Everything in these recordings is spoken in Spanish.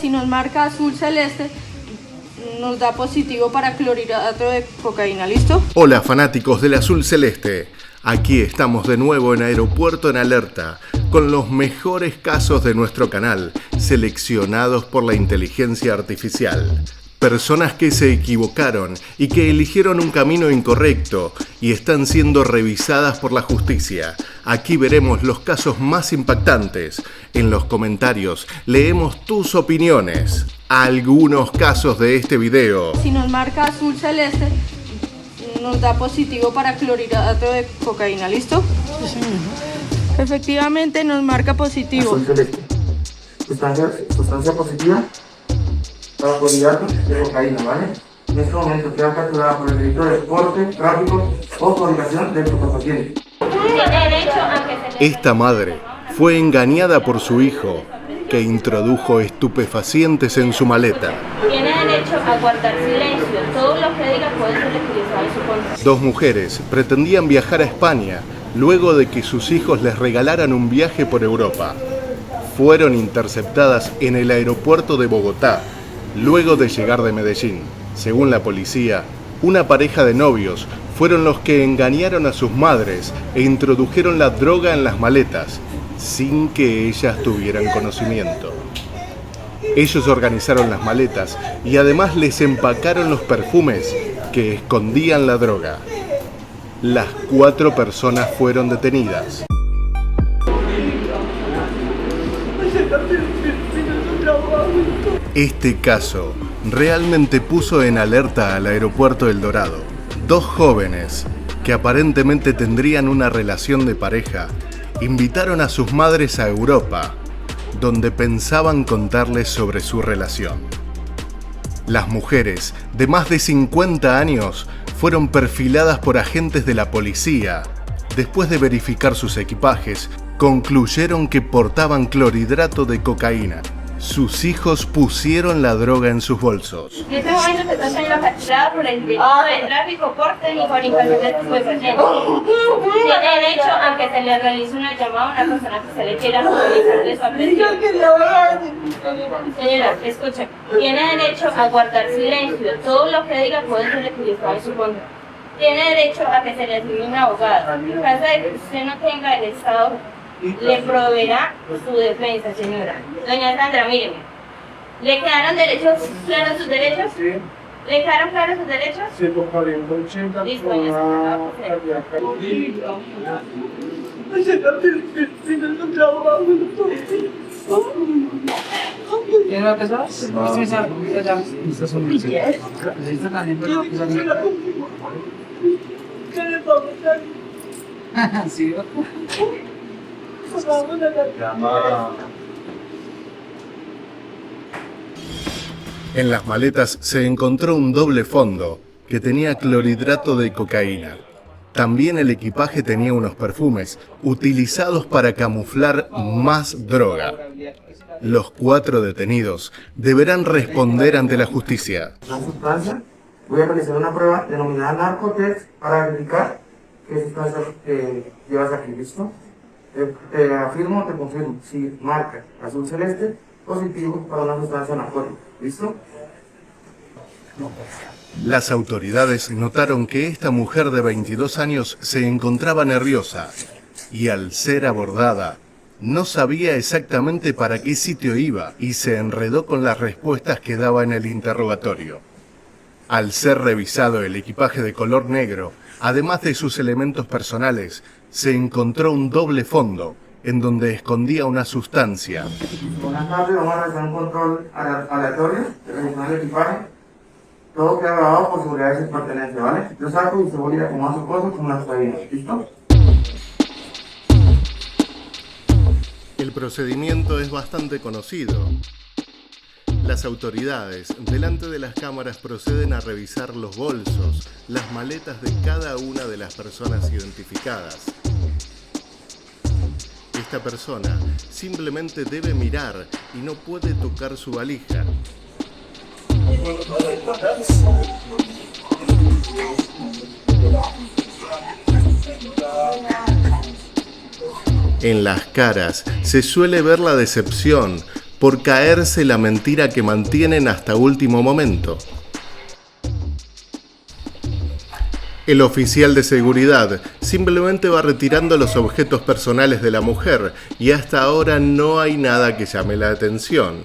Si nos marca azul celeste, nos da positivo para clorhidrato de cocaína, ¿listo? Hola fanáticos del azul celeste, aquí estamos de nuevo en Aeropuerto en Alerta, con los mejores casos de nuestro canal, seleccionados por la inteligencia artificial. Personas que se equivocaron y que eligieron un camino incorrecto y están siendo revisadas por la justicia. Aquí veremos los casos más impactantes. En los comentarios leemos tus opiniones. Algunos casos de este video. Si nos marca azul celeste, nos da positivo para clorhidrato de cocaína, ¿listo? Efectivamente nos marca positivo. Azul celeste. Sustancia positiva para clorhidrato de cocaína, ¿vale? En este momento queda capturada por el delito de porte, tráfico o fabricación de estupefacientes. Esta madre fue engañada por su hijo, que introdujo estupefacientes en su maleta. Tiene derecho a guardar silencio. Todo lo que diga puede ser utilizado en su contra. Dos mujeres pretendían viajar a España luego de que sus hijos les regalaran un viaje por Europa. Fueron interceptadas en el aeropuerto de Bogotá, luego de llegar de Medellín. Según la policía, una pareja de novios fueron los que engañaron a sus madres e introdujeron la droga en las maletas, sin que ellas tuvieran conocimiento. Ellos organizaron las maletas y además les empacaron los perfumes que escondían la droga. Las 4 personas fueron detenidas. Este caso realmente puso en alerta al aeropuerto El Dorado. 2 jóvenes, que aparentemente tendrían una relación de pareja, invitaron a sus madres a Europa, donde pensaban contarles sobre su relación. Las mujeres, de más de 50 años, fueron perfiladas por agentes de la policía. Después de verificar sus equipajes, concluyeron que portaban clorhidrato de cocaína. Sus hijos pusieron la droga en sus bolsos. En este momento se está siendo capturada por el delito de tráfico, porte y fabricación de estupefacientes. Tiene derecho a que se le realice una llamada a una persona que se le quiera realizar de su aprehensión. Señora, escuche. Tiene derecho a guardar silencio. Todo lo que diga puede ser utilizado en su contra. Tiene derecho a que se le asigne un abogado. En caso de que usted no tenga el Estado, le proveerá su defensa, señora. Doña Sandra, míreme. ¿Le quedaron claros sus derechos? Sí. ¿Le quedaron claros sus derechos? 140, 80. Listo, doña Sandra. ¿Tiene la pesada? Sí, sí. En las maletas se encontró un doble fondo que tenía clorhidrato de cocaína. También el equipaje tenía unos perfumes utilizados para camuflar más droga. Los 4 detenidos deberán responder ante la justicia. La sustancia, voy a realizar una prueba denominada narcotest para verificar qué sustancia llevas aquí, ¿listo? Te afirmo, te confirmo, si marca azul celeste, positivo para una sustancia narcótica, ¿listo? Las autoridades notaron que esta mujer de 22 años se encontraba nerviosa y al ser abordada, no sabía exactamente para qué sitio iba y se enredó con las respuestas que daba en el interrogatorio. Al ser revisado el equipaje de color negro, además de sus elementos personales, se encontró un doble fondo en donde escondía una sustancia. Buenas tardes, vamos a realizar un control aleatorio de revisión del equipaje. Todo queda grabado por seguridad de su pertenencia, ¿vale? Yo saco y se voy a acomodar su cosa como una está ¿listo? El procedimiento es bastante conocido. Las autoridades, delante de las cámaras, proceden a revisar los bolsos, las maletas de cada una de las personas identificadas. Esta persona simplemente debe mirar y no puede tocar su valija. En las caras se suele ver la decepción, por caerse la mentira que mantienen hasta último momento. El oficial de seguridad simplemente va retirando los objetos personales de la mujer y hasta ahora no hay nada que llame la atención.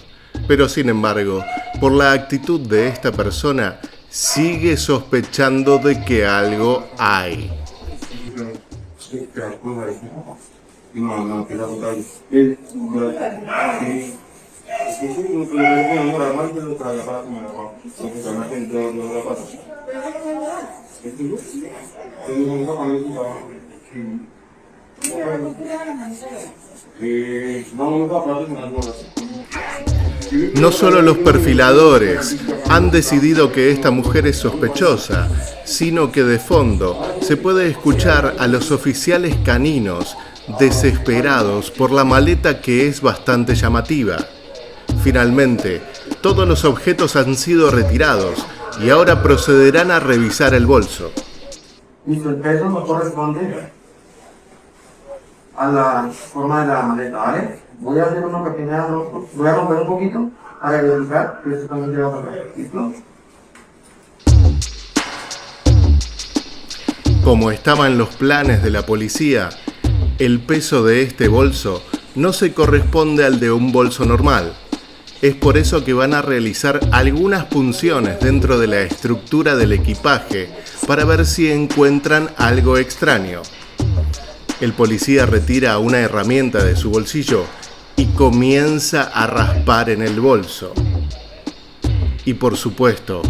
Pero sin embargo, por la actitud de esta persona, sigue sospechando de que algo hay. No solo los perfiladores han decidido que esta mujer es sospechosa, sino que de fondo se puede escuchar a los oficiales caninos desesperados por la maleta que es bastante llamativa. Finalmente, todos los objetos han sido retirados y ahora procederán a revisar el bolso. Listo, el peso no corresponde a la forma de la maleta, ¿vale? Voy a hacer una pequeña, voy a romper un poquito para verificar que esto también lleva para acá. ¿Listo? Como estaba en los planes de la policía, el peso de este bolso no se corresponde al de un bolso normal. Es por eso que van a realizar algunas punciones dentro de la estructura del equipaje para ver si encuentran algo extraño. El policía retira una herramienta de su bolsillo y comienza a raspar en el bolso. Y por supuesto,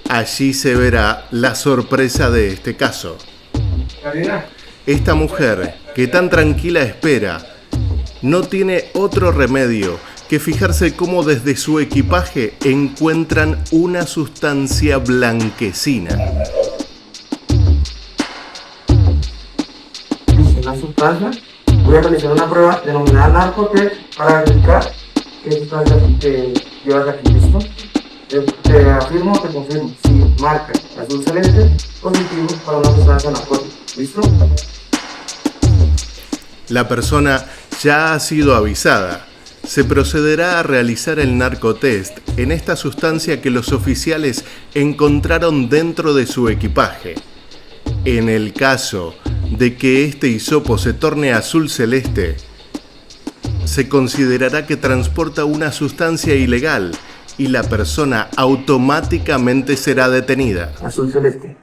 allí se verá la sorpresa de este caso. Esta mujer, que tan tranquila espera, no tiene otro remedio que fijarse cómo desde su equipaje encuentran una sustancia blanquecina. La sustancia, voy a realizar una prueba denominada narcotest para verificar qué sustancia llevas aquí, ¿listo? Te afirmo o te confirmo, si marca azul celeste, positivo para una sustancia narcótica, ¿listo? La persona ya ha sido avisada. Se procederá a realizar el narcotest en esta sustancia que los oficiales encontraron dentro de su equipaje. En el caso de que este hisopo se torne azul celeste, se considerará que transporta una sustancia ilegal y la persona automáticamente será detenida. Azul celeste.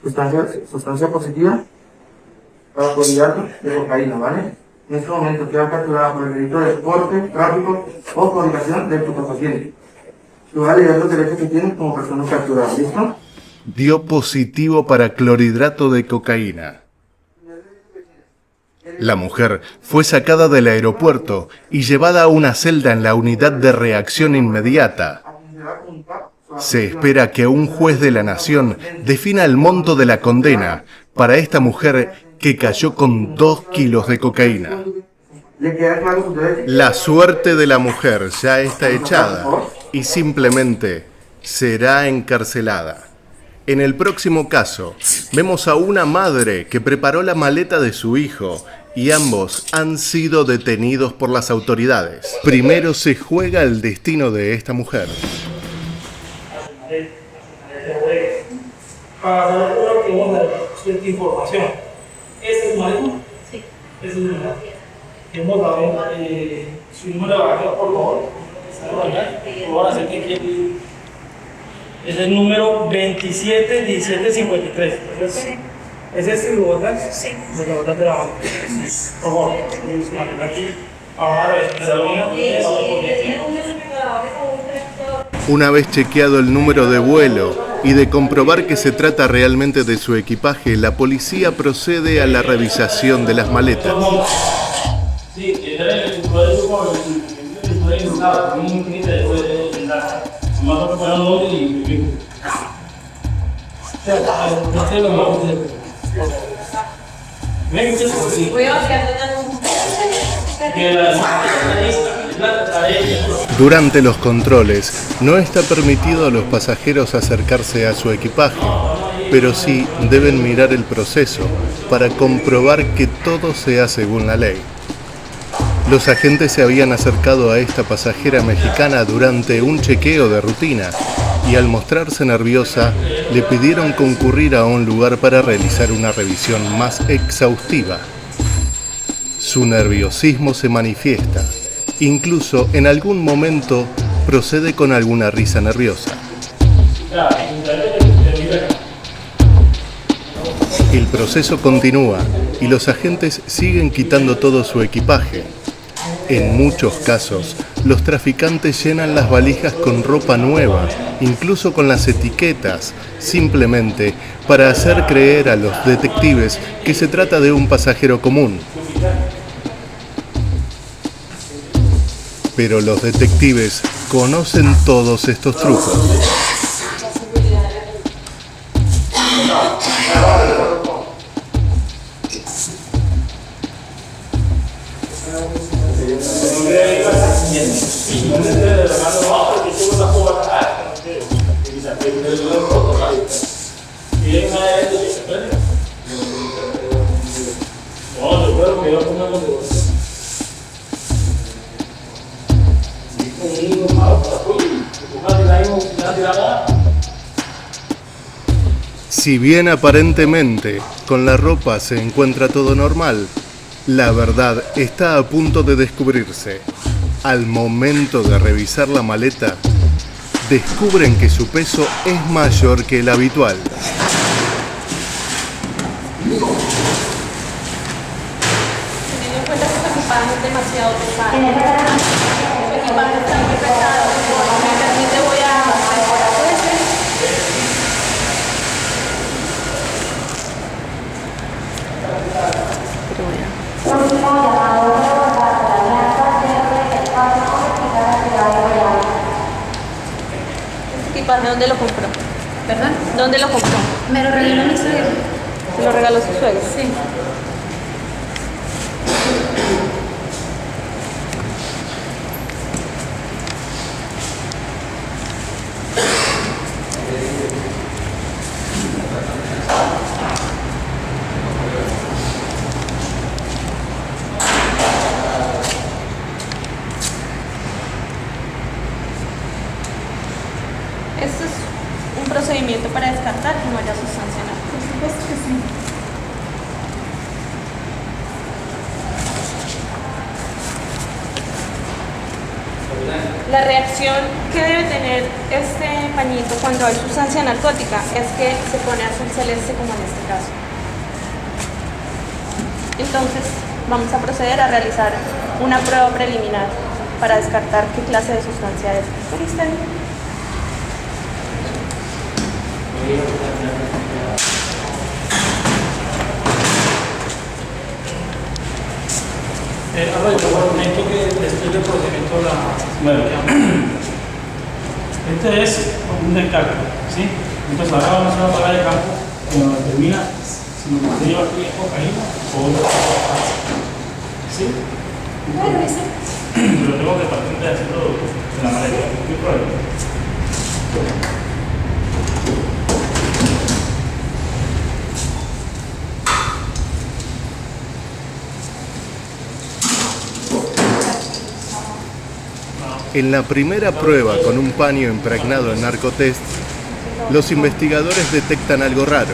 Sustancia positiva para clorhidrato de cocaína, ¿vale? En este momento queda capturada por el delito de porte, tráfico o fabricación de estupefacientes. Tú vas a leer los derechos que tienes como persona capturada, ¿listo? Dio positivo para clorhidrato de cocaína. La mujer fue sacada del aeropuerto y llevada a una celda en la unidad de reacción inmediata. Se espera que un juez de la nación defina el monto de la condena para esta mujer que cayó con 2 kilos de cocaína. La suerte de la mujer ya está echada y simplemente será encarcelada. En el próximo caso, vemos a una madre que preparó la maleta de su hijo y ambos han sido detenidos por las autoridades. Primero se juega el destino de esta mujer. Para saber que vamos a dar cierta información. ¿Ese es Mario? Sí. ¿Ese es el Queremos saber su número de vaca, por favor. Ahora sé que quiere. Es el número 271753. ¿Ese es el botón? Sí. De la botón de la banca. Por favor. Aquí. Ahora, una vez chequeado el número de vuelo y de comprobar que se trata realmente de su equipaje, la policía procede a la revisación de las maletas. Durante los controles, no está permitido a los pasajeros acercarse a su equipaje, pero sí deben mirar el proceso para comprobar que todo sea según la ley. Los agentes se habían acercado a esta pasajera mexicana durante un chequeo de rutina y al mostrarse nerviosa le pidieron concurrir a un lugar para realizar una revisión más exhaustiva. Su nerviosismo se manifiesta, incluso en algún momento procede con alguna risa nerviosa. El proceso continúa y los agentes siguen quitando todo su equipaje. En muchos casos, los traficantes llenan las valijas con ropa nueva, incluso con las etiquetas, simplemente para hacer creer a los detectives que se trata de un pasajero común. Pero los detectives conocen todos estos trucos. Si bien aparentemente con la ropa se encuentra todo normal, la verdad está a punto de descubrirse. Al momento de revisar la maleta, descubren que su peso es mayor que el habitual. Teniendo en cuenta que su equipaje es demasiado pesado. Su equipaje está muy pesado. Si me permite, voy a mejorar ese. ¿Este equipaje dónde lo compró? ¿Verdad? ¿Dónde lo compró? Me lo regaló mi suegro. ¿Se lo regaló su suegro? Sí. Este es un procedimiento para descartar que no haya sustancia en alcohol. Por supuesto que sí. La reacción que debe tener este pañito cuando hay sustancia narcótica es que se pone azul celeste, como en este caso. Entonces vamos a proceder a realizar una prueba preliminar para descartar qué clase de sustancia es. ¿Está bien? Ahora yo necesito que le explique el procedimiento a la... Bueno, este es un descargo, ¿sí? Entonces ahora vamos a apagar el campo cuando determina si lo que lleva aquí es cocaína o otra cosa. ¿Sí? Pero tengo que partir de hacerlo de la manera que no hay problema. En la primera prueba con un paño impregnado en narcotest, los investigadores detectan algo raro.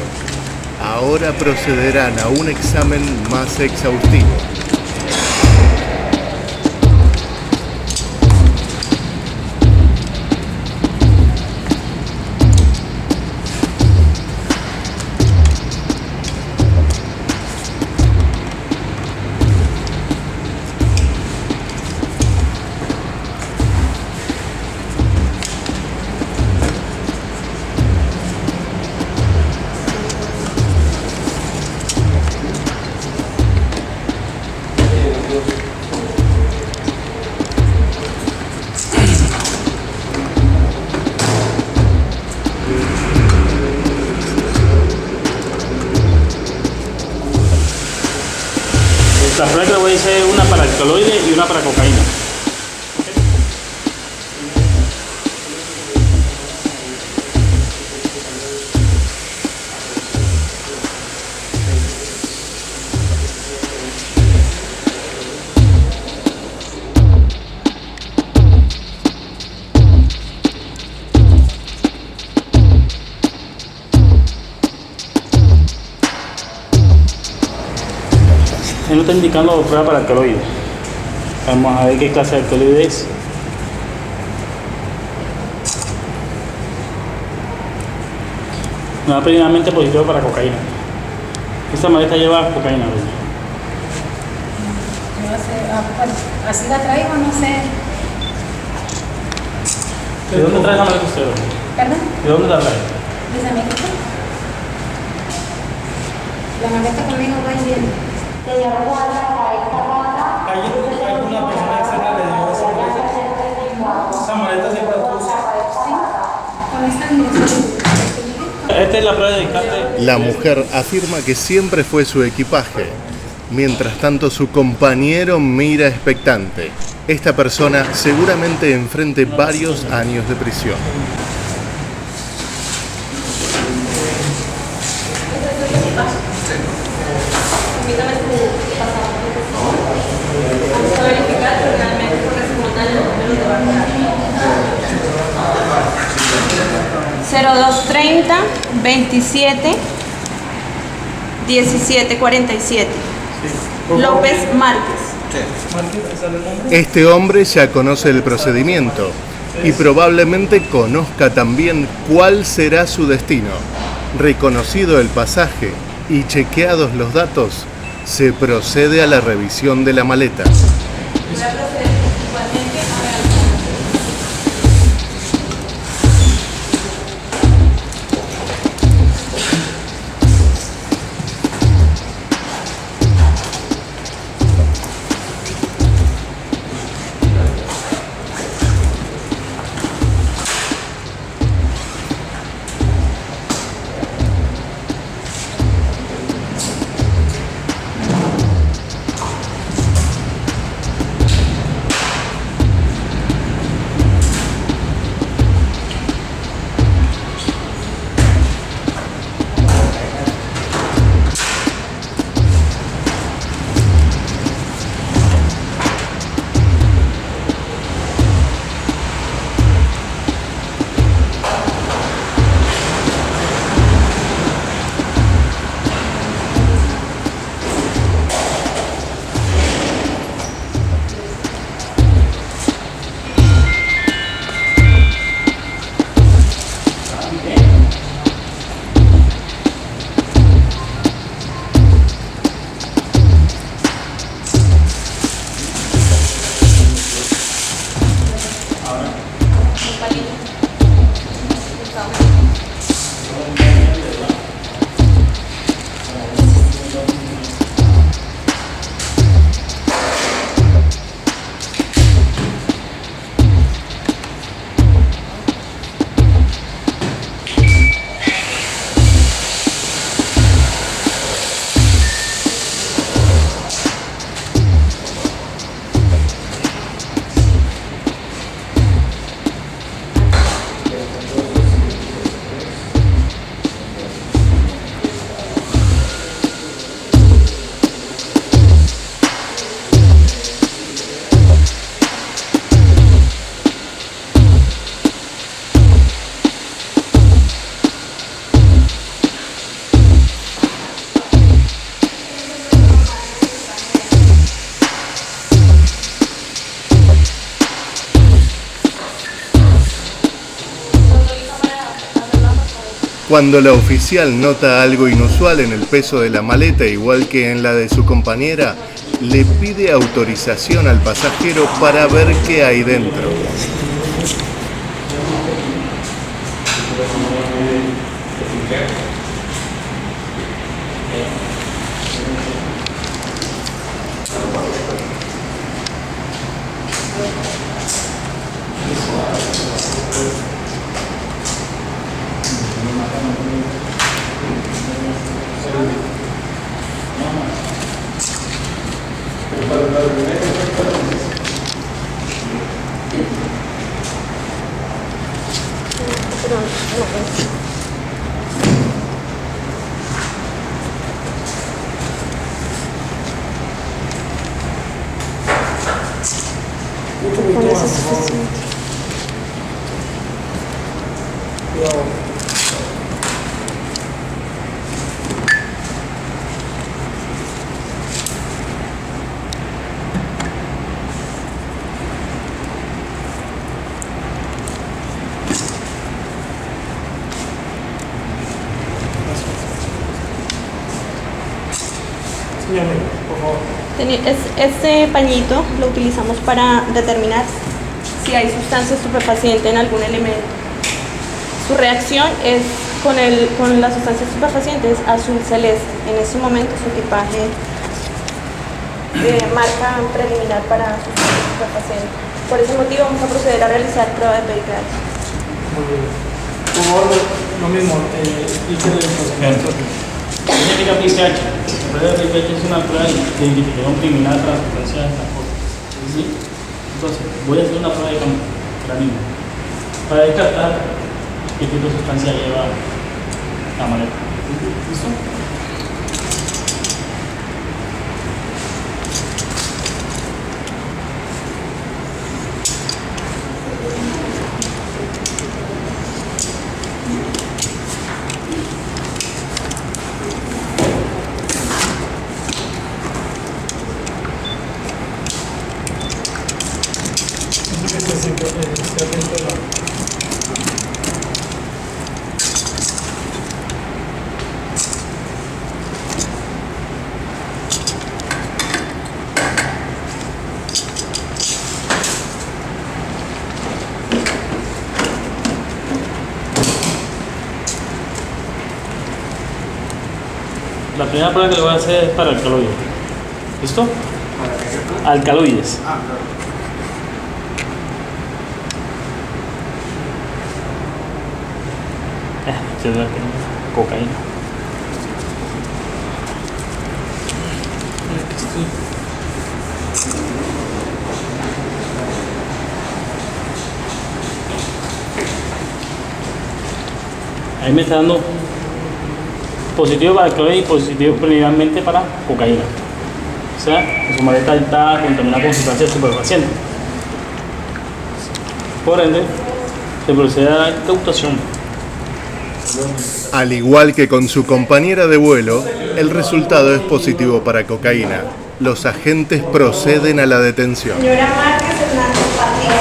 Ahora procederán a un examen más exhaustivo. La prueba que le voy a hacer es una para alcaloide y una para cocaína. Él no está indicando prueba para alcaloide. Vamos a ver qué clase de alcaloide es. No, primeramente positivo para cocaína. Esta maleta lleva cocaína, ¿verdad? No sé, bueno, así la traigo, no sé. ¿De dónde trae la maleta usted? ¿Perdón? ¿De dónde la trae? ¿Desde México? La maleta conmigo va y viene. ¿Hay alguna persona externa que le dio esa maleta? Esa maleta siempre la usa. Con esta dirección. Esta es la prueba de descarte. La mujer afirma que siempre fue su equipaje. Mientras tanto, su compañero mira expectante. Esta persona seguramente enfrente varios años de prisión. Permítame su pasaporte, por favor. Vamos a verificar que realmente corresponda al número de bancario. 0230 27 1747. López Márquez. Este hombre ya conoce el procedimiento y probablemente conozca también cuál será su destino. Reconocido el pasaje y chequeados los datos, se procede a la revisión de la maleta. Voy a proceder igualmente a realizar. Cuando la oficial nota algo inusual en el peso de la maleta, igual que en la de su compañera, le pide autorización al pasajero para ver qué hay dentro. Con eso es suficiente. Señor mío, por favor. Este pañito lo utilizamos para determinar si hay sustancia estupefaciente en algún elemento. Su reacción es con la sustancia estupefaciente es azul celeste. En este momento su equipaje marca preliminar para sustancia estupefaciente. Por ese motivo vamos a proceder a realizar prueba de pericardio. Muy bien. Por favor, lo mismo, explíquele el procedimiento. Genética PCH. La prueba de PCH es una prueba de identificación criminal de las sustancias narcóticas. ¿Sí? Entonces, voy a hacer una prueba de campo, la misma, para descartar qué tipo de sustancia lleva la maleta. ¿Listo? La primera prueba que le voy a hacer es para alcaloides. ¿Listo? Alcaloides. Cocaína. Ahí me está dando positivo para alcohol y positivo preliminarmente para cocaína. O sea, que su maleta está contaminada con sustancias estupefacientes. Por ende, se procede a la incautación. Al igual que con su compañera de vuelo, el resultado es positivo para cocaína. Los agentes proceden a la detención. Señora Márquez Hernández Patricio,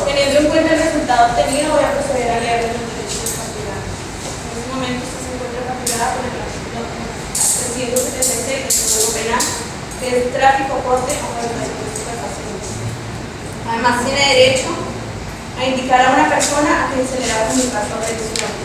teniendo en cuenta el resultado obtenido, voy a proceder a leer los derechos de capturada. En este momento usted se encuentra capturada por el artículo 376 del Código Penal, que es tráfico, porte o fabricación de estupefacientes. Además, tiene derecho a indicar a una persona a quien se le va a comunicar sobre el usuario.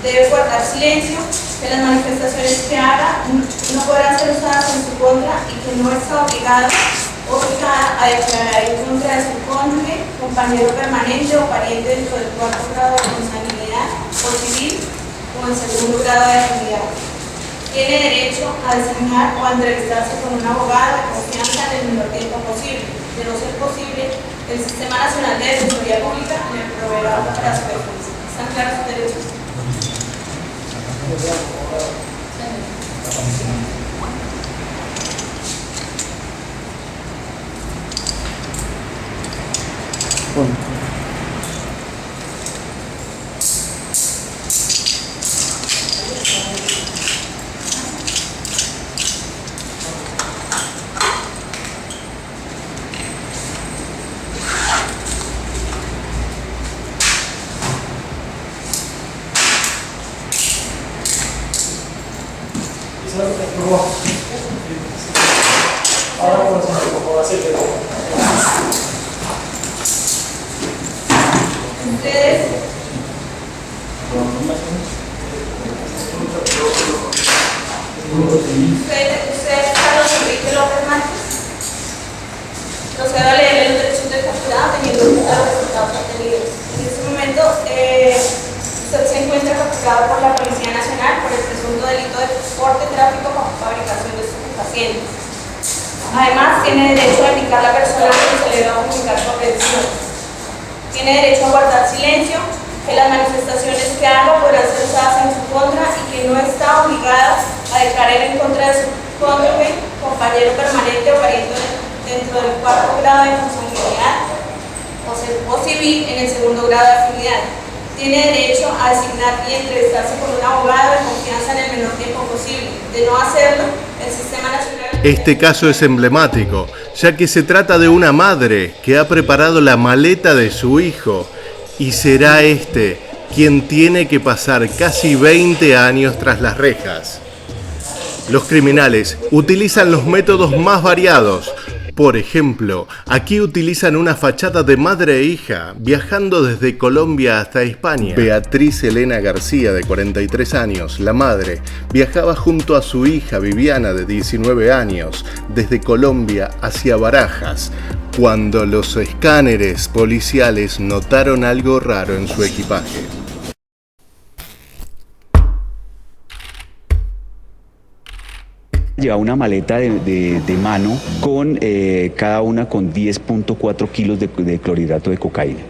Debe guardar silencio, que las manifestaciones que haga no podrán ser usadas en su contra y que no está obligada a declarar en contra de su cónyuge, compañero permanente o pariente dentro del cuarto grado de consanguinidad o civil o en segundo grado de afinidad. Tiene derecho a designar o a entrevistarse con un abogado de confianza en el menor tiempo posible. De no ser posible, el Sistema Nacional de Defensoría Pública le proveerá para su defensa. ¿Están claros sus derechos? Ahora por favor, acérquese. Ustedes Carlos Enrique López Márquez, procedo a leerle los derechos del capturado teniendo en cuenta los resultados obtenidos. En este momento, usted se encuentra capturado por la Policía Nacional por el presunto delito de porte, tráfico o fabricación de estupefacientes. Además, tiene derecho a indicar la persona a quien se le va a comunicar su aprehensión. Tiene derecho a guardar silencio, que las manifestaciones que haga podrán ser usadas en su contra y que no está obligada a declarar en contra de su cónyuge, compañero permanente o pariente dentro del cuarto grado de consanguinidad o civil en el segundo grado de afinidad. Tiene derecho a designar y entrevistarse con un abogado de confianza en el menor tiempo posible. De no hacerlo, el Sistema Nacional... Este caso es emblemático, ya que se trata de una madre que ha preparado la maleta de su hijo y será este quien tiene que pasar casi 20 años tras las rejas. Los criminales utilizan los métodos más variados. Por ejemplo, aquí utilizan una fachada de madre e hija, viajando desde Colombia hasta España. Beatriz Elena García, de 43 años, la madre, viajaba junto a su hija Viviana, de 19 años, desde Colombia hacia Barajas, cuando los escáneres policiales notaron algo raro en su equipaje. Llevaba una maleta de mano con cada una con 10.4 kilos de clorhidrato de cocaína.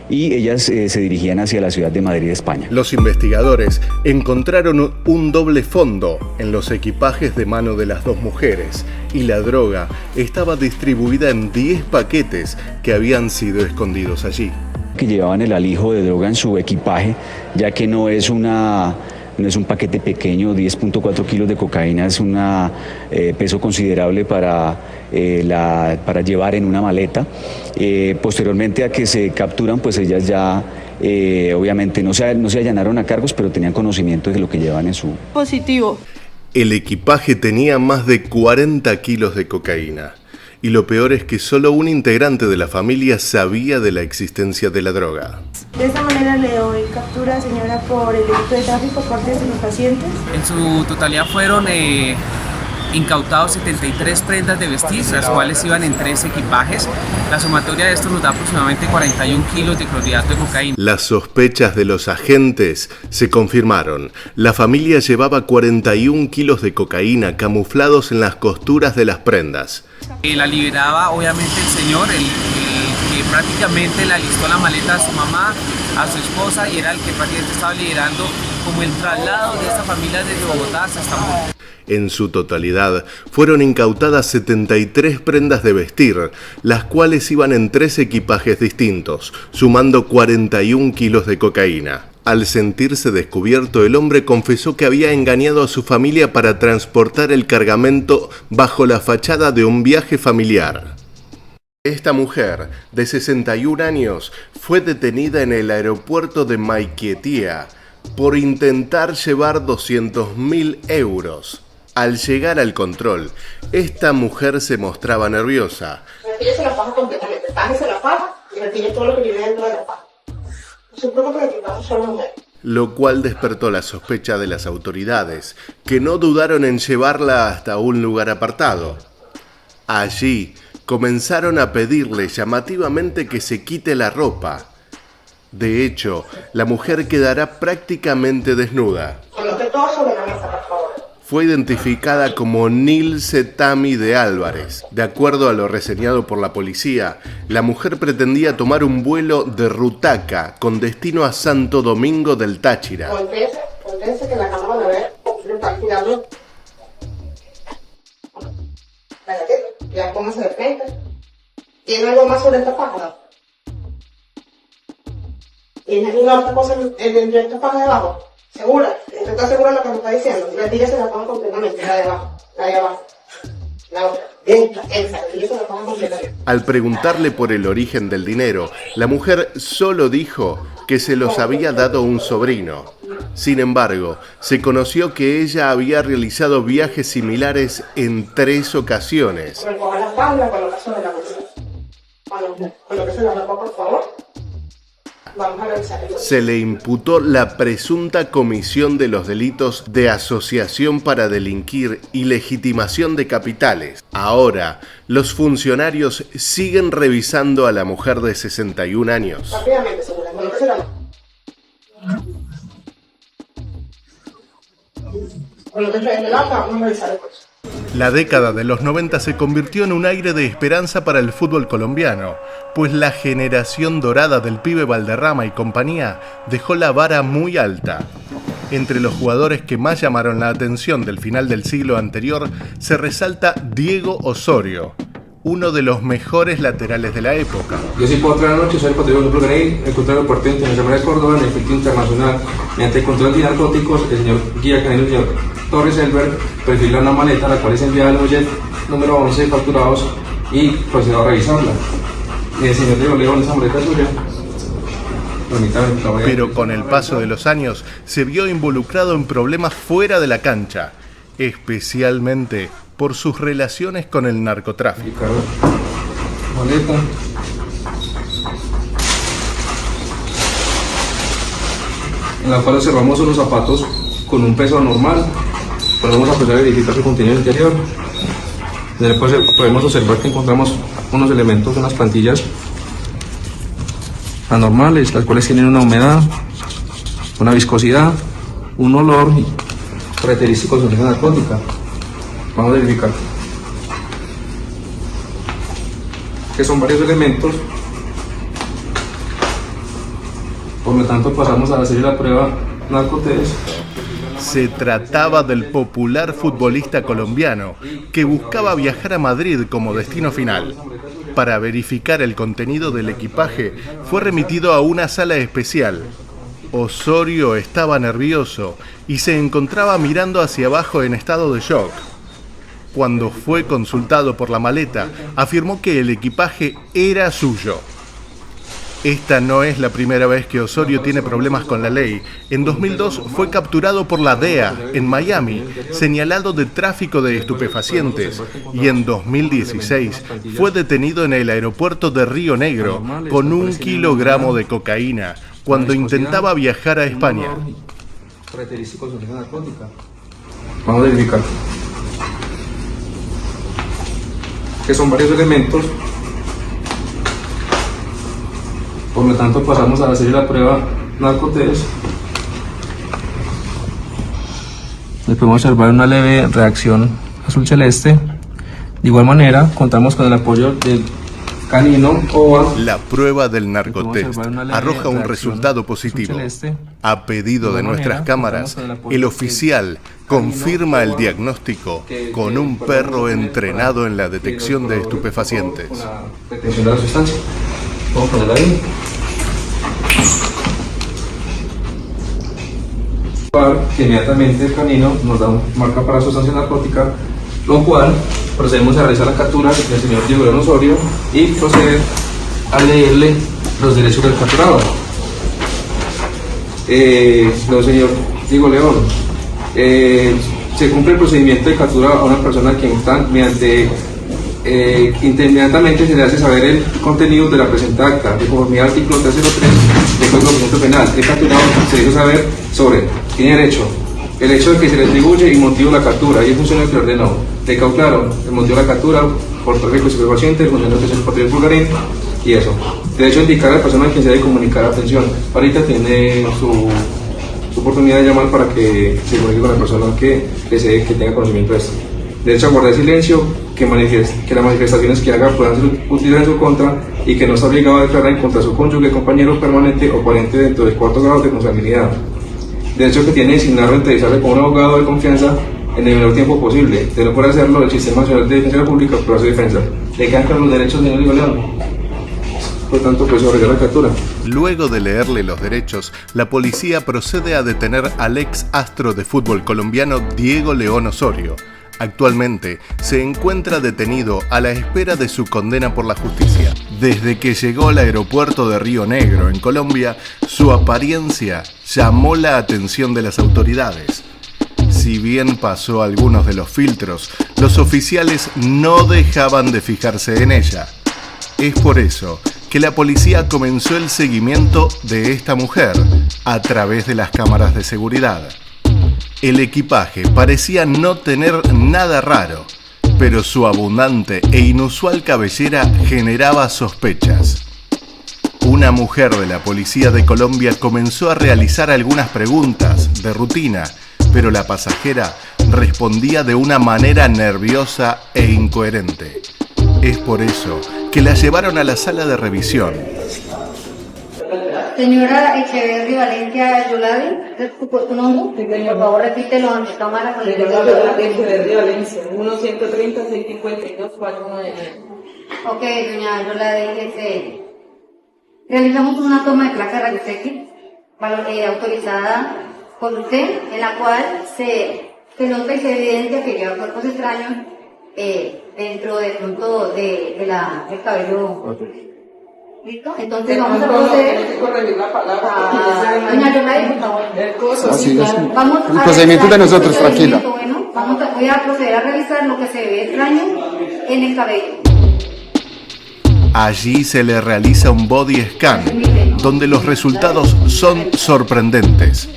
Y ellas se dirigían hacia la ciudad de Madrid, España. Los investigadores encontraron un doble fondo en los equipajes de mano de las dos mujeres y la droga estaba distribuida en 10 paquetes que habían sido escondidos allí. Que llevaban el alijo de droga en su equipaje, ya que no es un paquete pequeño. 10.4 kilos de cocaína es un peso considerable para llevar en una maleta. Posteriormente a que se capturan, pues ellas ya obviamente no se allanaron a cargos, pero tenían conocimiento de lo que llevaban en su... Positivo. El equipaje tenía más de 40 kilos de cocaína. Y lo peor es que solo un integrante de la familia sabía de la existencia de la droga. De esta manera le doy captura, señora, por el delito de tráfico por parte de sus pacientes. En su totalidad fueron incautados 73 prendas de vestir, las cuales iban en 3 equipajes. La sumatoria de esto nos da aproximadamente 41 kilos de clorhidrato de cocaína. Las sospechas de los agentes se confirmaron. La familia llevaba 41 kilos de cocaína camuflados en las costuras de las prendas. La liberaba obviamente el señor, el que prácticamente le alistó la maleta a su mamá, a su esposa, y era el que prácticamente estaba liderando como el traslado de esta familia desde Bogotá hasta Estambul. En su totalidad, fueron incautadas 73 prendas de vestir, las cuales iban en 3 equipajes distintos, sumando 41 kilos de cocaína. Al sentirse descubierto, el hombre confesó que había engañado a su familia para transportar el cargamento bajo la fachada de un viaje familiar. Esta mujer, de 61 años, fue detenida en el aeropuerto de Maiquetía por intentar llevar 200.000 euros. Al llegar al control, esta mujer se mostraba nerviosa. Retírese la faja completamente, bájese la faja y retire todo lo que vive dentro de la faja. No se preocupe que vamos solo un momento. Lo cual despertó la sospecha de las autoridades, que no dudaron en llevarla hasta un lugar apartado. Allí comenzaron a pedirle llamativamente que se quite la ropa. De hecho, la mujer quedará prácticamente desnuda. Coloque todo sobre la mesa, por favor. Fue identificada como Nilce Tami de Álvarez. De acuerdo a lo reseñado por la policía, la mujer pretendía tomar un vuelo de Rutaca con destino a Santo Domingo del Táchira. Voltéese que la acabamos de ver. Le está cuidando. Espérate, ya póngase de frente. ¿Tiene algo más sobre esta faja? ¿Tiene alguna otra cosa en esta faja de abajo? ¿Segura? ¿Usted está segura de lo que me está diciendo? Retírese la faja completamente, la de abajo, la de abajo. La otra. Retírese la faja completamente. Al preguntarle por el origen del dinero, la mujer solo dijo que se los había dado un sobrino. Sin embargo, se conoció que ella había realizado viajes similares en 3 ocasiones. Recoja la faja y la coloca sobre la mesa. Colóquese la ropa, por favor. Vamos a revisar. Se le imputó la presunta comisión de los delitos de asociación para delinquir y legitimación de capitales. Ahora, los funcionarios siguen revisando a la mujer de 61 años. Rápidamente, señora, colóquese la mano. Colóquese en el acta, vamos a revisar el coche. La década de los 90 se convirtió en un aire de esperanza para el fútbol colombiano, pues la generación dorada del pibe Valderrama y compañía dejó la vara muy alta. Entre los jugadores que más llamaron la atención del final del siglo anterior se resalta Diego Osorio, uno de los mejores laterales de la época. Yo soy por otra noche, soy el patrimonio de Garay, el control del partido internacional de Córdoba en el efecto internacional. Mediante el control de narcóticos, el señor Guía Canelo, el señor Torres Elber, perfila una maleta, la cual es enviada al muelle número 11 facturados y procedió a revisarla. El señor Diego León, esa maleta es suya. Pero con el paso de los años se vio involucrado en problemas fuera de la cancha. especialmente por sus relaciones con el narcotráfico. Maleta. En la cual observamos unos zapatos con un peso anormal. Podemos empezar a verificar su contenido interior. Después podemos observar que encontramos unos elementos, unas plantillas anormales, las cuales tienen una humedad, una viscosidad, un olor característico de sustancia narcótica. Vamos a verificar que son varios elementos. Por lo tanto, pasamos a hacer la prueba narcotest. Se trataba del popular futbolista colombiano que buscaba viajar a Madrid como destino final. Para verificar el contenido del equipaje, fue remitido a una sala especial. Osorio estaba nervioso y se encontraba mirando hacia abajo en estado de shock. Cuando fue consultado por la maleta, afirmó que el equipaje era suyo. Esta no es la primera vez que Osorio tiene problemas con la ley. En 2002 fue capturado por la DEA en Miami, señalado de tráfico de estupefacientes, y en 2016 fue detenido en el aeropuerto de Río Negro con 1 kilogramo de cocaína cuando intentaba viajar a España. Vamos a verificar que son varios elementos. Por lo tanto, pasamos a hacer la prueba narcotest. Podemos observar una leve reacción azul celeste. De igual manera, contamos con el apoyo del canino OVA. La prueba del narcotest arroja un resultado positivo. A pedido de nuestras cámaras, el oficial confirma el diagnóstico con un perro entrenado en la detección de estupefacientes. Detección de la sustancia. Vamos a ponerla ahí. Que inmediatamente el canino nos da una marca para sustancia narcótica, lo cual procedemos a realizar la captura del señor Diego León Osorio y proceder a leerle los derechos del capturado. Señor Diego León, se cumple el procedimiento de captura a una persona que está mediante inmediatamente se le hace saber el contenido de la presente acta, de conformidad al artículo 303 del Código Procesal Penal. El capturado se le hizo saber sobre, tiene derecho, el hecho de que se le atribuye y motivo de la captura, y el funcionario que lo ordenó. Le quedó claro el motivo de la captura por tráfico de estupefacientes, el funcionario que es el patrón Bulgarín, y eso. Derecho a indicar a la persona a quien se debe comunicar. Atención, ahorita tiene su oportunidad de llamar para que se comunique con la persona que desee que tenga conocimiento de esto. Derecho a guardar silencio, que las manifestaciones que haga puedan ser utilizadas en su contra y que no está obligado a declarar en contra de su cónyuge, compañero permanente o pariente dentro del 4º grado de consanguinidad. Derecho que tiene designarlo entrevistarle con un abogado de confianza en el menor tiempo posible. De no poder hacerlo, el Sistema Nacional de Defensa Pública para su defensa. Le quedan claros los derechos, señor Diego León. Por tanto, pues sobre la captura. Luego de leerle los derechos, la policía procede a detener al ex astro de fútbol colombiano Diego León Osorio. Actualmente se encuentra detenido a la espera de su condena por la justicia. Desde que llegó al aeropuerto de Río Negro, en Colombia, su apariencia llamó la atención de las autoridades. Si bien pasó algunos de los filtros, los oficiales no dejaban de fijarse en ella. Es por eso que la policía comenzó el seguimiento de esta mujer a través de las cámaras de seguridad. El equipaje parecía no tener nada raro, pero su abundante e inusual cabellera generaba sospechas. Una mujer de la policía de Colombia comenzó a realizar algunas preguntas de rutina, pero la pasajera respondía de una manera nerviosa e incoherente. Es por eso que la llevaron a la sala de revisión. Señora Echeverri Valencia Yoladi, ¿tu nombre? Por favor, repítelo ante cámara con el Señora Echeverri Valencia, 1-130-652-419. Ok, doña Yoladi, realizamos una toma de placa de rayos X autorizada por usted, en la cual se nota y se evidencia que lleva cuerpos extraños dentro del punto del cabello. ¿Listo? Entonces vamos a proceder. Doña Yolanda, por favor. Así es. El procedimiento de nosotros, tranquila. Bueno, voy a proceder a revisar lo que se ve extraño en el cabello. Allí se le realiza un body scan, donde los resultados son sorprendentes.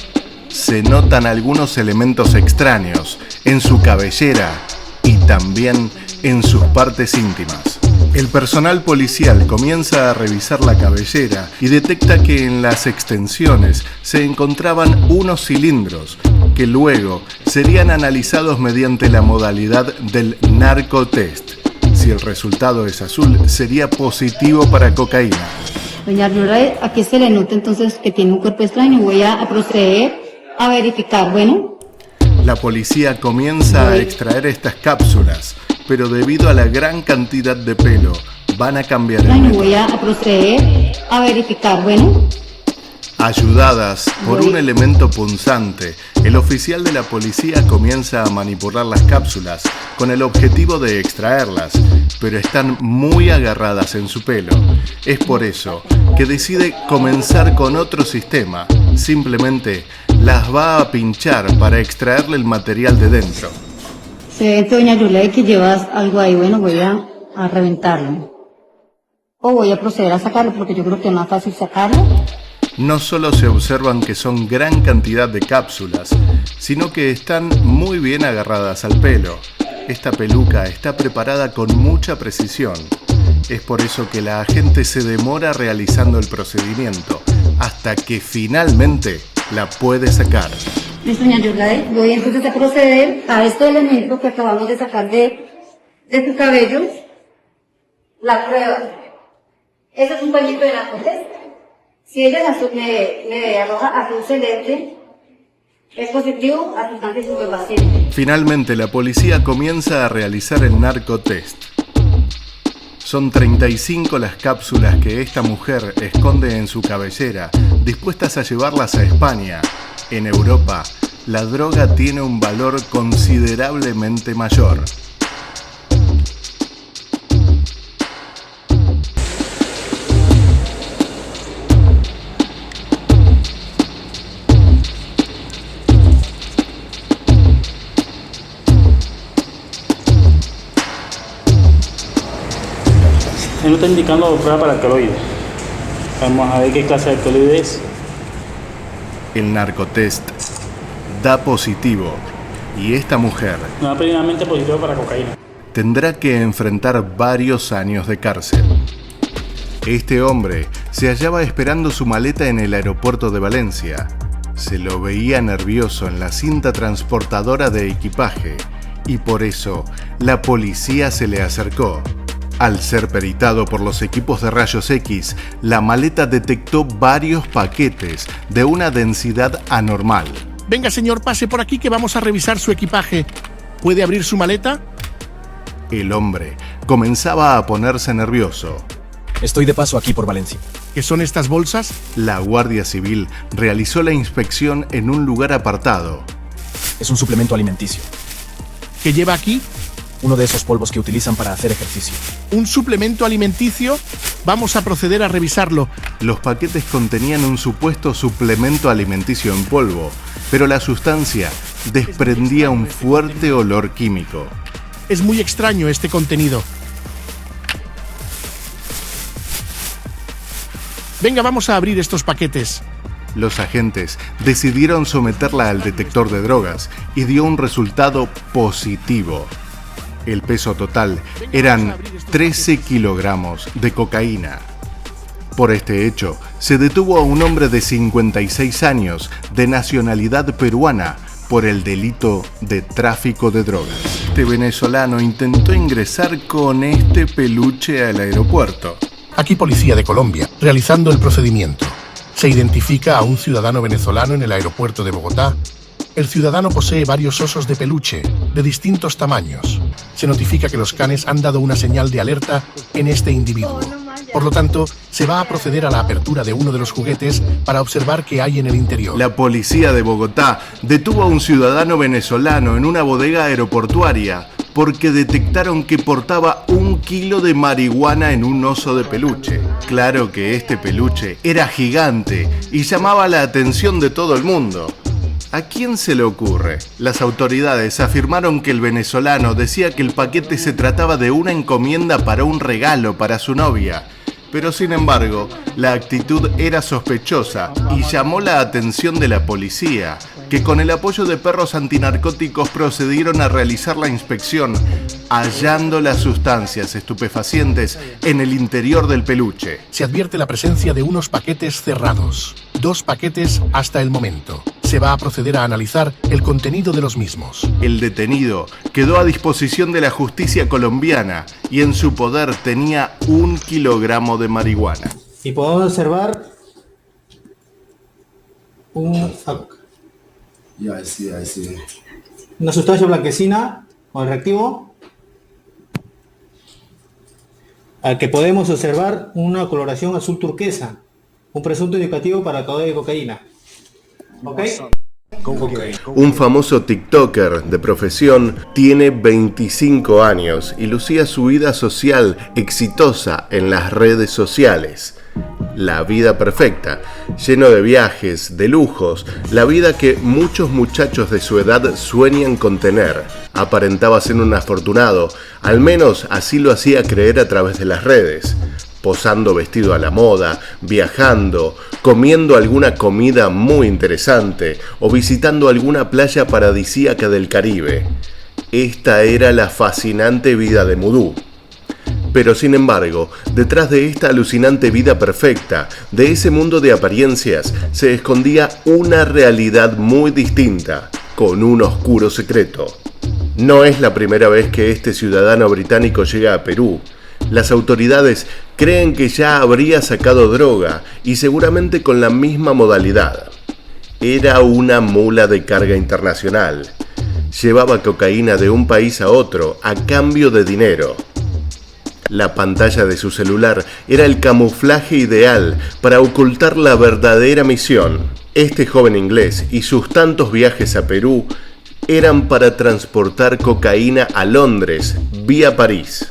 Se notan algunos elementos extraños en su cabellera y también en sus partes íntimas. El personal policial comienza a revisar la cabellera y detecta que en las extensiones se encontraban unos cilindros que luego serían analizados mediante la modalidad del narcotest. Si el resultado es azul, sería positivo para cocaína. Doña Aurora, aquí se le nota entonces que tiene un cuerpo extraño. Voy a proceder a verificar. Bueno. La policía comienza a extraer estas cápsulas, pero debido a la gran cantidad de pelo, van a cambiar el método. Voy a proceder a verificar. Bueno. Ayudadas por un elemento punzante, el oficial de la policía comienza a manipular las cápsulas con el objetivo de extraerlas, pero están muy agarradas en su pelo. Es por eso que decide comenzar con otro sistema. Simplemente las va a pinchar para extraerle el material de dentro. Se ve, doña Yulei, que llevas algo ahí. Bueno, voy a reventarlo. O voy a proceder a sacarlo porque yo creo que es más fácil sacarlo. No solo se observan que son gran cantidad de cápsulas, sino que están muy bien agarradas al pelo. Esta peluca está preparada con mucha precisión. Es por eso que la agente se demora realizando el procedimiento, hasta que finalmente la puede sacar. Listo, doña Yulei, voy entonces a proceder a este elemento que acabamos de sacar de su cabello. La prueba. Ese es un pañito de narcotest. Si ella le arroja azul celeste, es positivo a sustancia estupefaciente. Finalmente, la policía comienza a realizar el narcotest. Son 35 las cápsulas que esta mujer esconde en su cabellera, dispuestas a llevarlas a España. En Europa, la droga tiene un valor considerablemente mayor. Él no está indicando prueba para alcaloide. Vamos a ver qué clase de alcaloide es. El narcotest da positivo y esta mujer No da previamente positivo para cocaína. tendrá que enfrentar varios años de cárcel. Este hombre se hallaba esperando su maleta en el aeropuerto de Valencia. Se lo veía nervioso en la cinta transportadora de equipaje y por eso la policía se le acercó. Al ser peritado por los equipos de rayos X, la maleta detectó varios paquetes de una densidad anormal. Venga, señor, pase por aquí que vamos a revisar su equipaje. ¿Puede abrir su maleta? El hombre comenzaba a ponerse nervioso. Estoy de paso aquí por Valencia. ¿Qué son estas bolsas? La Guardia Civil realizó la inspección en un lugar apartado. Es un suplemento alimenticio. ¿Qué lleva aquí? Uno de esos polvos que utilizan para hacer ejercicio. ¿Un suplemento alimenticio? Vamos a proceder a revisarlo. Los paquetes contenían un supuesto suplemento alimenticio en polvo, pero la sustancia desprendía un fuerte olor químico. Es muy extraño este contenido. Venga, vamos a abrir estos paquetes. Los agentes decidieron someterla al detector de drogas y dio un resultado positivo. El peso total eran 13 kilogramos de cocaína. Por este hecho, se detuvo a un hombre de 56 años, de nacionalidad peruana, por el delito de tráfico de drogas. Este venezolano intentó ingresar con este peluche al aeropuerto. Aquí Policía de Colombia, realizando el procedimiento. Se identifica a un ciudadano venezolano en el aeropuerto de Bogotá. El ciudadano posee varios osos de peluche, de distintos tamaños. Se notifica que los canes han dado una señal de alerta en este individuo. Por lo tanto, se va a proceder a la apertura de uno de los juguetes para observar qué hay en el interior. La policía de Bogotá detuvo a un ciudadano venezolano en una bodega aeroportuaria porque detectaron que portaba 1 kilo de marihuana en un oso de peluche. Claro que este peluche era gigante y llamaba la atención de todo el mundo. ¿A quién se le ocurre? Las autoridades afirmaron que el venezolano decía que el paquete se trataba de una encomienda para un regalo para su novia. Pero sin embargo, la actitud era sospechosa y llamó la atención de la policía, que con el apoyo de perros antinarcóticos procedieron a realizar la inspección, hallando las sustancias estupefacientes en el interior del peluche. Se advierte la presencia de unos paquetes cerrados. 2 paquetes hasta el momento. Se va a proceder a analizar el contenido de los mismos. El detenido quedó a disposición de la justicia colombiana y en su poder tenía 1 kilogramo de marihuana. Y podemos observar una sustancia blanquecina con reactivo, al que podemos observar una coloración azul turquesa, un presunto indicativo para caudal de cocaína. ¿Ok? Un famoso TikToker de profesión tiene 25 años y lucía su vida social exitosa en las redes sociales. La vida perfecta, lleno de viajes, de lujos, la vida que muchos muchachos de su edad sueñan con tener. Aparentaba ser un afortunado, al menos así lo hacía creer a través de las redes. Posando vestido a la moda, viajando, comiendo alguna comida muy interesante o visitando alguna playa paradisíaca del Caribe. Esta era la fascinante vida de Mudú. Pero sin embargo, detrás de esta alucinante vida perfecta, de ese mundo de apariencias, se escondía una realidad muy distinta, con un oscuro secreto. No es la primera vez que este ciudadano británico llega a Perú. Las autoridades creen que ya habría sacado droga y seguramente con la misma modalidad. Era una mula de carga internacional. Llevaba cocaína de un país a otro a cambio de dinero. La pantalla de su celular era el camuflaje ideal para ocultar la verdadera misión. Este joven inglés y sus tantos viajes a Perú eran para transportar cocaína a Londres vía París.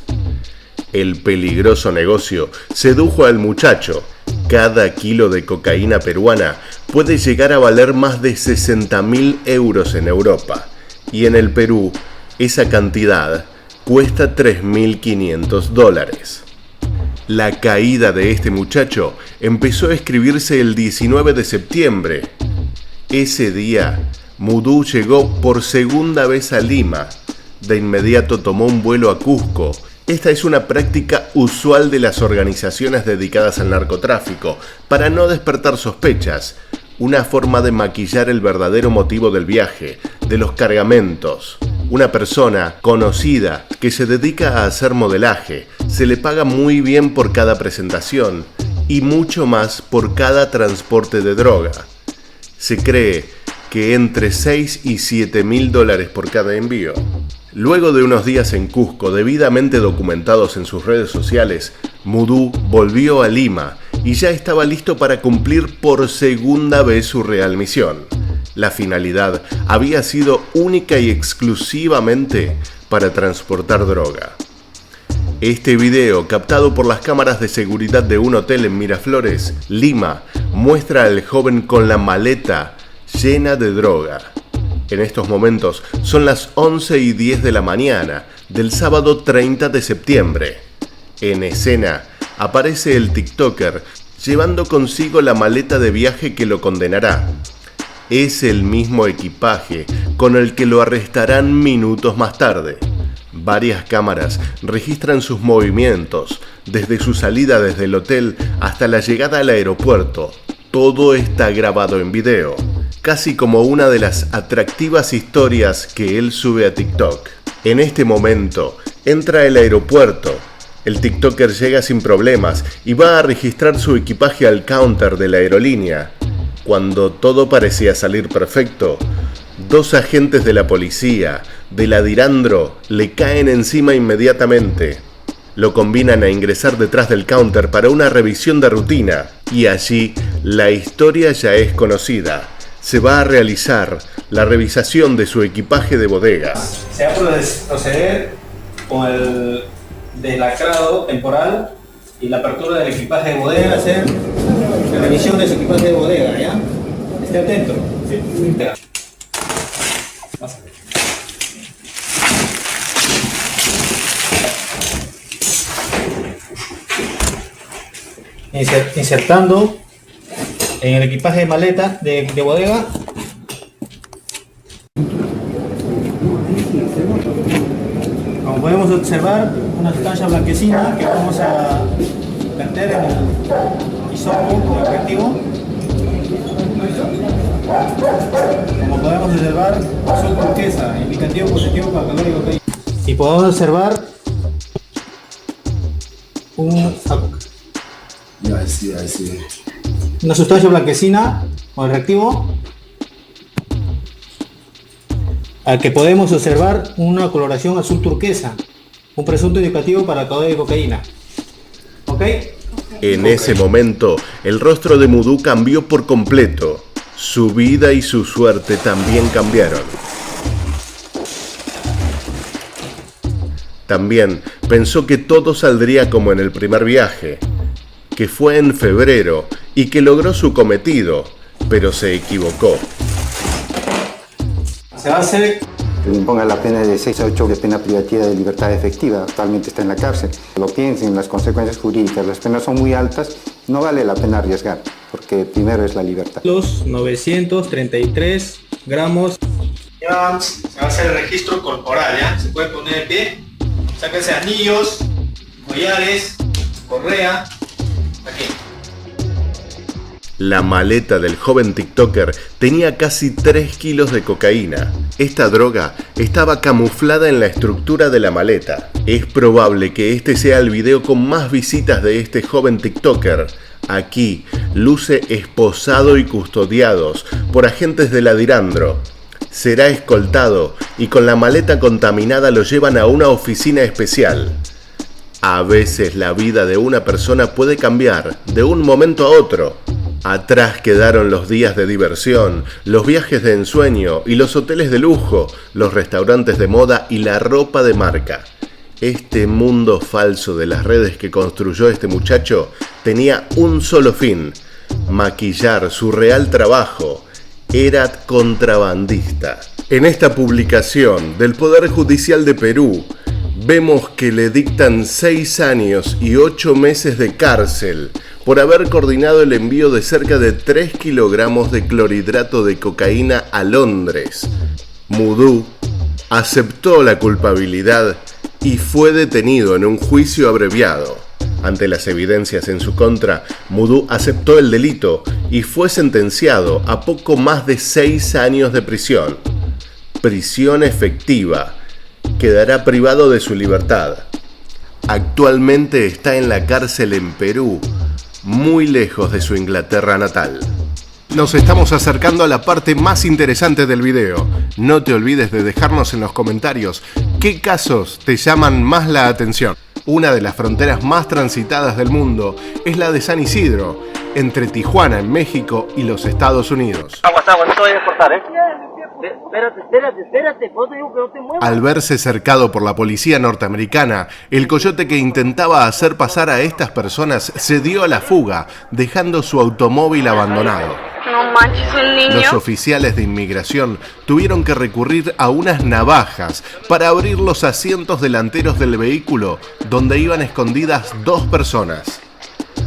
El peligroso negocio sedujo al muchacho. Cada kilo de cocaína peruana puede llegar a valer más de 60.000 euros en Europa. Y en el Perú, esa cantidad cuesta $3.500. La caída de este muchacho empezó a escribirse el 19 de septiembre. Ese día, Mudú llegó por segunda vez a Lima. De inmediato tomó un vuelo a Cusco. Esta es una práctica usual de las organizaciones dedicadas al narcotráfico, para no despertar sospechas, una forma de maquillar el verdadero motivo del viaje, de los cargamentos. Una persona conocida que se dedica a hacer modelaje, se le paga muy bien por cada presentación y mucho más por cada transporte de droga. Se cree que entre 6 y 7.000 dólares por cada envío. Luego de unos días en Cusco, debidamente documentados en sus redes sociales, Mudú volvió a Lima y ya estaba listo para cumplir por segunda vez su real misión. La finalidad había sido única y exclusivamente para transportar droga. Este video, captado por las cámaras de seguridad de un hotel en Miraflores, Lima, muestra al joven con la maleta llena de droga. En estos momentos son las 11:10 de la mañana del sábado 30 de septiembre. En escena aparece el TikToker llevando consigo la maleta de viaje que lo condenará. Es el mismo equipaje con el que lo arrestarán minutos más tarde. Varias cámaras registran sus movimientos, desde su salida desde el hotel hasta la llegada al aeropuerto. Todo está grabado en video, casi como una de las atractivas historias que él sube a TikTok. En este momento, entra al aeropuerto. El TikToker llega sin problemas y va a registrar su equipaje al counter de la aerolínea. Cuando todo parecía salir perfecto, 2 agentes de la policía, de la Dirandro, le caen encima inmediatamente. Lo convinan a ingresar detrás del counter para una revisión de rutina, y allí la historia ya es conocida. Se va a realizar la revisación de su equipaje de bodega. Se va a proceder con el deslacrado temporal y la apertura del equipaje de bodega, hacer la revisión de su equipaje de bodega, ¿ya? Esté atento. insertando en el equipaje de maleta de bodega. Como podemos observar, una sustancia blanquecina que vamos a verter en el hisopo respectivo. Como podemos observar, azul turquesa, indicativo positivo para calor y cocaína. Y podemos observar una sustancia blanquecina con el reactivo, al que podemos observar una coloración azul turquesa, un presunto indicativo para caudal de cocaína. ¿Ok? En ese momento, el rostro de Mudú cambió por completo. Su vida y su suerte también cambiaron. También pensó que todo saldría como en el primer viaje, que fue en febrero y que logró su cometido, pero se equivocó. Se va a hacer que le imponga la pena de 6 a 8 de pena privativa de libertad efectiva. Actualmente está en la cárcel. Lo piensen, las consecuencias jurídicas, las penas son muy altas, no vale la pena arriesgar, porque primero es la libertad. Los 933 gramos. Ya se va a hacer el registro corporal, ¿ya? Se puede poner de pie, sáquense anillos, collares, correa, aquí. La maleta del joven TikToker tenía casi 3 kilos de cocaína. Esta droga estaba camuflada en la estructura de la maleta. Es probable que este sea el video con más visitas de este joven TikToker. Aquí luce esposado y custodiados por agentes de la Dirandro. Será escoltado y con la maleta contaminada lo llevan a una oficina especial. A veces la vida de una persona puede cambiar de un momento a otro. Atrás quedaron los días de diversión, los viajes de ensueño y los hoteles de lujo, los restaurantes de moda y la ropa de marca. Este mundo falso de las redes que construyó este muchacho tenía un solo fin: maquillar su real trabajo. Era contrabandista. En esta publicación del Poder Judicial de Perú, vemos que le dictan 6 años y 8 meses de cárcel por haber coordinado el envío de cerca de 3 kilogramos de clorhidrato de cocaína a Londres. Mudú aceptó la culpabilidad y fue detenido en un juicio abreviado. Ante las evidencias en su contra, Mudú aceptó el delito y fue sentenciado a poco más de 6 años de prisión. Prisión efectiva. Quedará privado de su libertad. Actualmente está en la cárcel en Perú, muy lejos de su Inglaterra natal. Nos estamos acercando a la parte más interesante del video. No te olvides de dejarnos en los comentarios qué casos te llaman más la atención. Una de las fronteras más transitadas del mundo es la de San Isidro, entre Tijuana, en México, y los Estados Unidos. Aguas, no te vayas a cortar, ¿eh? Espérate, ¿puedo te digo que no te muevas? Al verse cercado por la policía norteamericana, el coyote que intentaba hacer pasar a estas personas se dio a la fuga, dejando su automóvil abandonado. No manches, un niño. Los oficiales de inmigración tuvieron que recurrir a unas navajas para abrir los asientos delanteros del vehículo, donde iban escondidas 2 personas.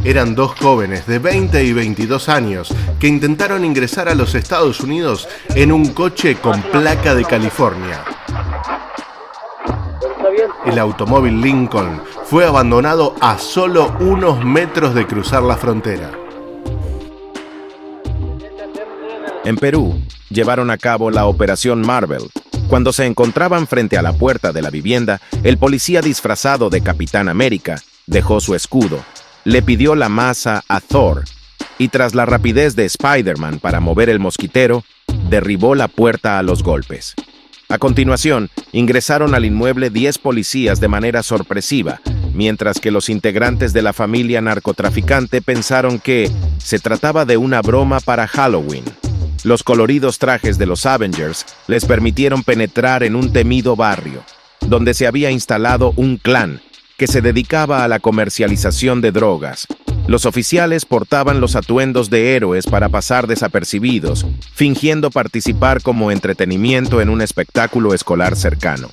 Eran 2 jóvenes de 20 y 22 años que intentaron ingresar a los Estados Unidos en un coche con placa de California. El automóvil Lincoln fue abandonado a solo unos metros de cruzar la frontera. En Perú, llevaron a cabo la Operación Marvel. Cuando se encontraban frente a la puerta de la vivienda, el policía disfrazado de Capitán América dejó su escudo, le pidió la masa a Thor y tras la rapidez de Spider-Man para mover el mosquitero, derribó la puerta a los golpes. A continuación, ingresaron al inmueble 10 policías de manera sorpresiva, mientras que los integrantes de la familia narcotraficante pensaron que se trataba de una broma para Halloween. Los coloridos trajes de los Avengers les permitieron penetrar en un temido barrio, donde se había instalado un clan que se dedicaba a la comercialización de drogas. Los oficiales portaban los atuendos de héroes para pasar desapercibidos, fingiendo participar como entretenimiento en un espectáculo escolar cercano.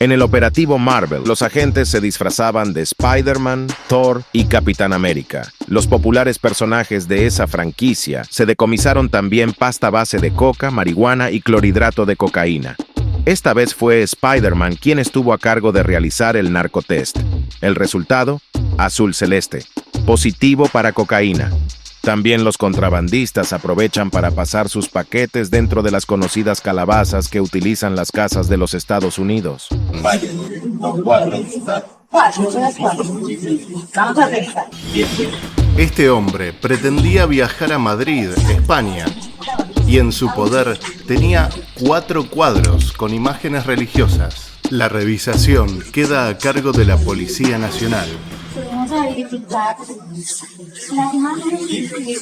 En el operativo Marvel, los agentes se disfrazaban de Spider-Man, Thor y Capitán América. Los populares personajes de esa franquicia se decomisaron también pasta base de coca, marihuana y clorhidrato de cocaína. Esta vez fue Spider-Man quien estuvo a cargo de realizar el narcotest. El resultado, azul celeste, positivo para cocaína. También los contrabandistas aprovechan para pasar sus paquetes dentro de las conocidas calabazas que utilizan las casas de los Estados Unidos. Este hombre pretendía viajar a Madrid, España, y en su poder tenía 4 cuadros con imágenes religiosas. La revisación queda a cargo de la Policía Nacional. Vamos a verificar las imágenes que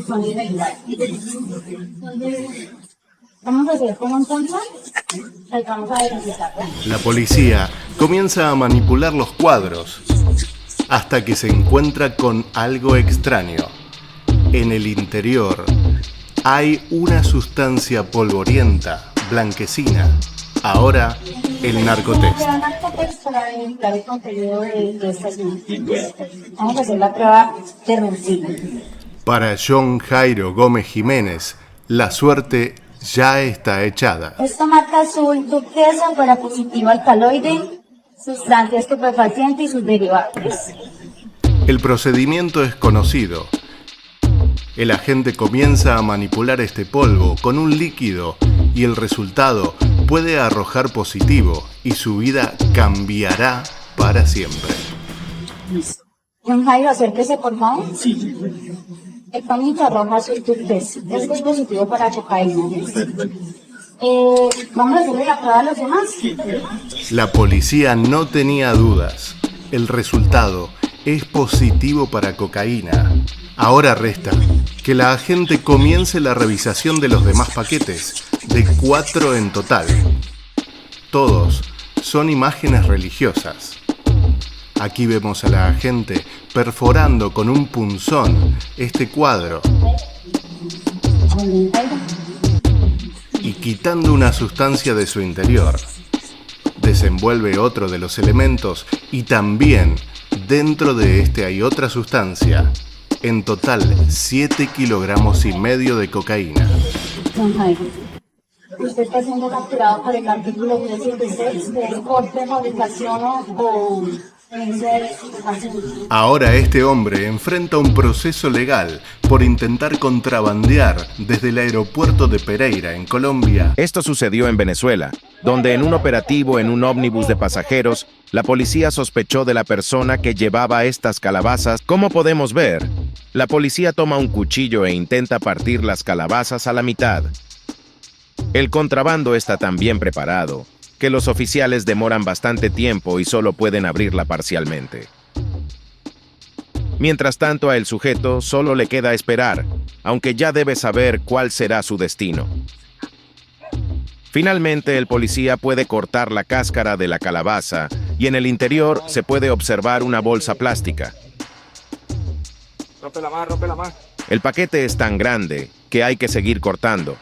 son irregulares. Vamos a hacer como entonces, vamos a verificar. La policía comienza a manipular los cuadros hasta que se encuentra con algo extraño. En el interior hay una sustancia polvorienta, blanquecina. Ahora, el narcotest. Para verificar el contenido de estas imágenes. Vamos a hacer la prueba de rencina. Para John Jairo Gómez Jiménez, la suerte ya está echada. Esta marca azul turquesa fuera positiva alcaloide, sustancia estupefaciente y sus derivados. El procedimiento es conocido. El agente comienza a manipular este polvo con un líquido y el resultado puede arrojar positivo y su vida cambiará para siempre. Don Jairo, acérquese por favor. Sí. El pañito arroja azul turquesa. Este es positivo para cocaína. ¿Vamos a hacerle la prueba a los demás? La policía no tenía dudas. El resultado es positivo para cocaína. Ahora resta que la agente comience la revisación de los demás paquetes, de 4 en total. Todos son imágenes religiosas. Aquí vemos a la agente perforando con un punzón este cuadro y quitando una sustancia de su interior. Desenvuelve otro de los elementos y también dentro de este hay otra sustancia. En total, 7,5 kilogramos de cocaína. Don Jairo, usted está siendo capturado por el artículo 376 del corte de fabricación o Ahora este hombre enfrenta un proceso legal por intentar contrabandear desde el aeropuerto de Pereira, en Colombia. Esto sucedió en Venezuela, donde en un operativo en un ómnibus de pasajeros, la policía sospechó de la persona que llevaba estas calabazas. Como podemos ver, la policía toma un cuchillo e intenta partir las calabazas a la mitad. El contrabando está tan bien preparado que los oficiales demoran bastante tiempo y solo pueden abrirla parcialmente. Mientras tanto, a el sujeto solo le queda esperar, aunque ya debe saber cuál será su destino. Finalmente, el policía puede cortar la cáscara de la calabaza y en el interior se puede observar una bolsa plástica. Rómpela más, rómpela más. El paquete es tan grande que hay que seguir cortando.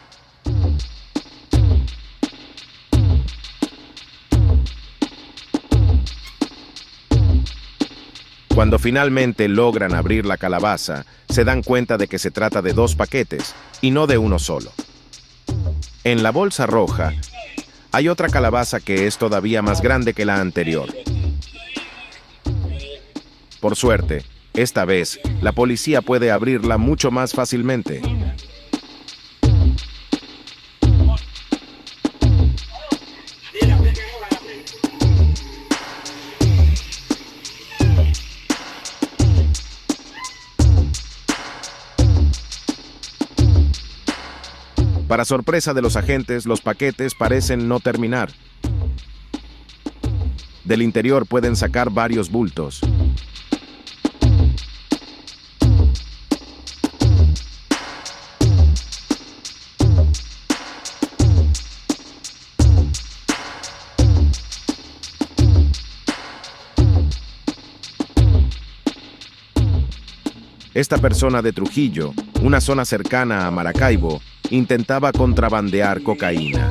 Cuando finalmente logran abrir la calabaza, se dan cuenta de que se trata de 2 paquetes y no de uno solo. En la bolsa roja hay otra calabaza que es todavía más grande que la anterior. Por suerte, esta vez la policía puede abrirla mucho más fácilmente. Para sorpresa de los agentes, los paquetes parecen no terminar. Del interior pueden sacar varios bultos. Esta persona de Trujillo, una zona cercana a Maracaibo, intentaba contrabandear cocaína.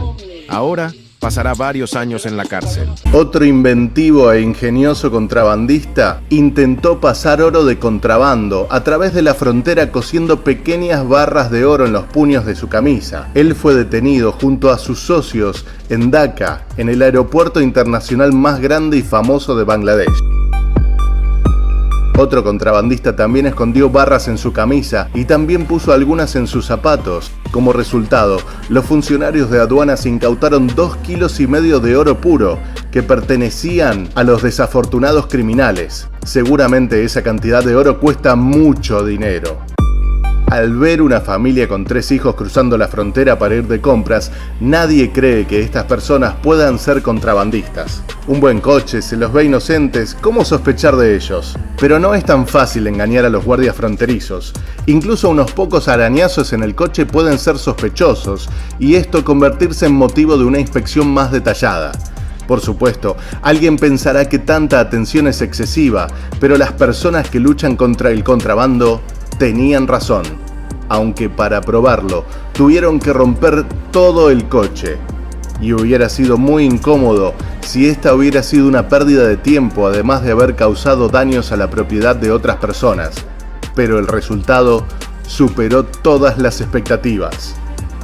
Ahora pasará varios años en la cárcel. Otro inventivo e ingenioso contrabandista intentó pasar oro de contrabando a través de la frontera cosiendo pequeñas barras de oro en los puños de su camisa. Él fue detenido junto a sus socios en Dhaka, en el aeropuerto internacional más grande y famoso de Bangladesh. Otro contrabandista también escondió barras en su camisa y también puso algunas en sus zapatos. Como resultado, los funcionarios de aduanas incautaron 2,5 kilos de oro puro que pertenecían a los desafortunados criminales. Seguramente esa cantidad de oro cuesta mucho dinero. Al ver una familia con 3 hijos cruzando la frontera para ir de compras, nadie cree que estas personas puedan ser contrabandistas. Un buen coche, se los ve inocentes, ¿cómo sospechar de ellos? Pero no es tan fácil engañar a los guardias fronterizos. Incluso unos pocos arañazos en el coche pueden ser sospechosos y esto convertirse en motivo de una inspección más detallada. Por supuesto, alguien pensará que tanta atención es excesiva, pero las personas que luchan contra el contrabando tenían razón, aunque para probarlo tuvieron que romper todo el coche. Y hubiera sido muy incómodo si esta hubiera sido una pérdida de tiempo, además de haber causado daños a la propiedad de otras personas. Pero el resultado superó todas las expectativas.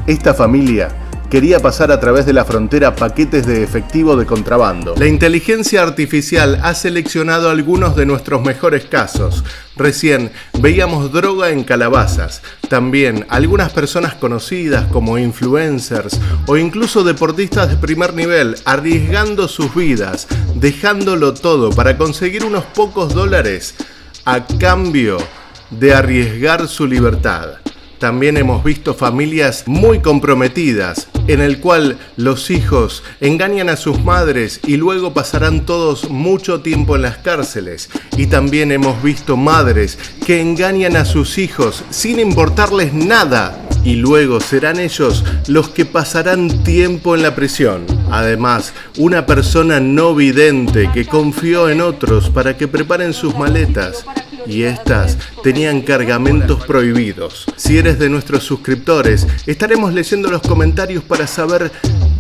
Esta familia quería pasar a través de la frontera paquetes de efectivo de contrabando. La inteligencia artificial ha seleccionado algunos de nuestros mejores casos. Recién veíamos droga en calabazas. También algunas personas conocidas como influencers o incluso deportistas de primer nivel arriesgando sus vidas, dejándolo todo para conseguir unos pocos dólares a cambio de arriesgar su libertad. También hemos visto familias muy comprometidas, en el cual los hijos engañan a sus madres y luego pasarán todos mucho tiempo en las cárceles. Y también hemos visto madres que engañan a sus hijos sin importarles nada y luego serán ellos los que pasarán tiempo en la prisión. Además, una persona no vidente que confió en otros para que preparen sus maletas y estas tenían cargamentos prohibidos. Si eres de nuestros suscriptores, estaremos leyendo los comentarios para saber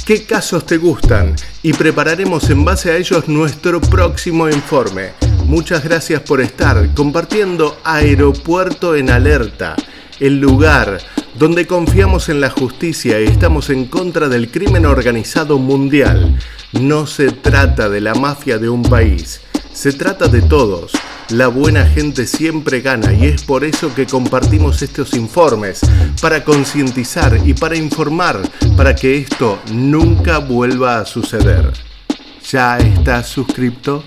qué casos te gustan y prepararemos en base a ellos nuestro próximo informe. Muchas gracias por estar compartiendo Aeropuerto en Alerta, el lugar donde confiamos en la justicia y estamos en contra del crimen organizado mundial. No se trata de la mafia de un país, se trata de todos. La buena gente siempre gana y es por eso que compartimos estos informes, para concientizar y para informar, para que esto nunca vuelva a suceder. ¿Ya estás suscrito?